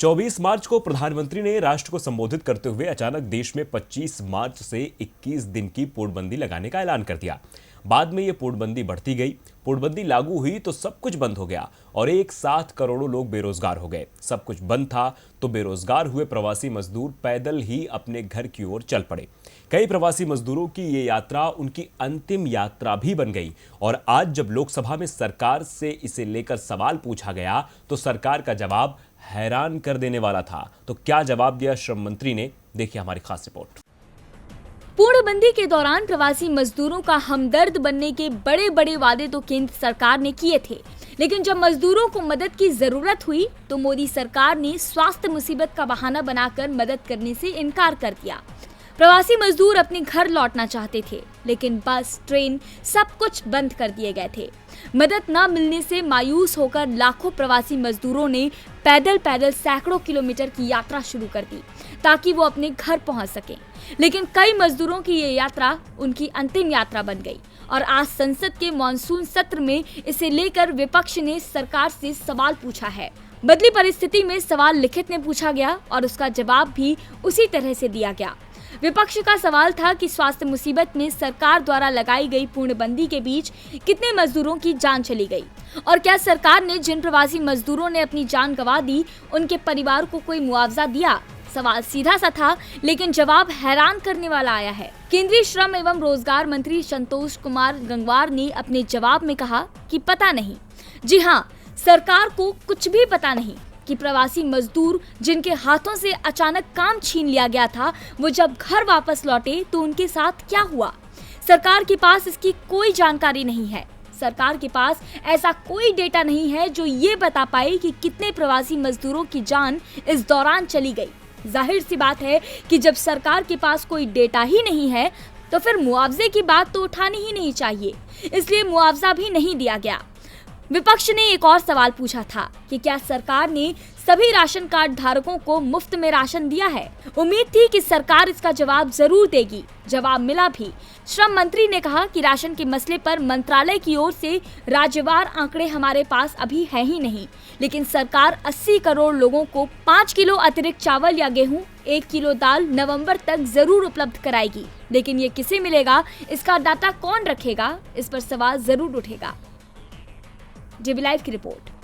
24 मार्च को प्रधानमंत्री ने राष्ट्र को संबोधित करते हुए अचानक देश में 25 मार्च से 21 दिन की पूर्णबंदी लगाने का ऐलान कर दिया। बाद में ये पूर्णबंदी बढ़ती गई। पूर्णबंदी लागू हुई तो सब कुछ बंद हो गया और एक साथ करोड़ों लोग बेरोजगार हो गए। सब कुछ बंद था तो बेरोजगार हुए प्रवासी मजदूर पैदल ही अपने घर की ओर चल पड़े। कई प्रवासी मजदूरों की ये यात्रा उनकी अंतिम यात्रा भी बन गई और आज जब लोकसभा में सरकार से इसे लेकर सवाल पूछा गया तो सरकार का जवाब हैरान कर देने वाला था। तो क्या जवाब दिया श्रम मंत्री ने, देखिए हमारी खास रिपोर्ट। पूर्णबंदी के दौरान प्रवासी मजदूरों का हमदर्द बनने के बड़े बड़े वादे तो केंद्र सरकार ने किए थे, लेकिन जब मजदूरों को मदद की जरूरत हुई तो मोदी सरकार ने स्वास्थ्य मुसीबत का बहाना बनाकर मदद करने से इनकार कर दिया। प्रवासी मजदूर अपने घर लौटना चाहते थे, लेकिन बस, ट्रेन सब कुछ बंद कर दिए गए थे। मदद न मिलने से मायूस होकर लाखों प्रवासी मजदूरों ने पैदल सैकड़ों किलोमीटर की यात्रा शुरू कर दी ताकि वो अपने घर पहुंच सकें। लेकिन कई मजदूरों की ये यात्रा उनकी अंतिम यात्रा बन गई और आज संसद के मॉनसून सत्र में इसे लेकर विपक्ष ने सरकार से सवाल पूछा है। बदली परिस्थिति में सवाल लिखित में पूछा गया और उसका जवाब भी उसी तरह से दिया गया। विपक्ष का सवाल था कि स्वास्थ्य मुसीबत में सरकार द्वारा लगाई गई पूर्णबंदी के बीच कितने मजदूरों की जान चली गई और क्या सरकार ने जिन प्रवासी मजदूरों ने अपनी जान गंवा दी उनके परिवार को कोई मुआवजा दिया। सवाल सीधा सा था, लेकिन जवाब हैरान करने वाला आया है। केंद्रीय श्रम एवं रोजगार मंत्री संतोष कुमार गंगवार ने अपने जवाब में कहा कि पता नहीं। जी हाँ, सरकार को कुछ भी पता नहीं कि प्रवासी मजदूर जिनके हाथों से अचानक काम छीन लिया गया था, वो जब घर वापस लौटे तो उनके साथ क्या हुआ। सरकार के पास इसकी कोई जानकारी नहीं है। सरकार के पास ऐसा कोई डेटा नहीं है जो ये बता पाए कि कितने प्रवासी मजदूरों की जान इस दौरान चली गई। जाहिर सी बात है कि जब सरकार के पास कोई डेटा ही नहीं है तो फिर मुआवजे की बात तो उठानी ही नहीं चाहिए, इसलिए मुआवजा भी नहीं दिया गया। विपक्ष ने एक और सवाल पूछा था कि क्या सरकार ने सभी राशन कार्ड धारकों को मुफ्त में राशन दिया है। उम्मीद थी कि सरकार इसका जवाब जरूर देगी। जवाब मिला भी। श्रम मंत्री ने कहा कि राशन के मसले पर मंत्रालय की ओर से राज्यवार आंकड़े हमारे पास अभी है ही नहीं, लेकिन सरकार 80 करोड़ लोगों को 5 किलो अतिरिक्त चावल या गेहूं, 1 किलो दाल नवंबर तक जरूर उपलब्ध कराएगी। लेकिन ये किसे मिलेगा, इसका डाटा कौन रखेगा, इस पर सवाल जरूर उठेगा। JB लाइव की रिपोर्ट।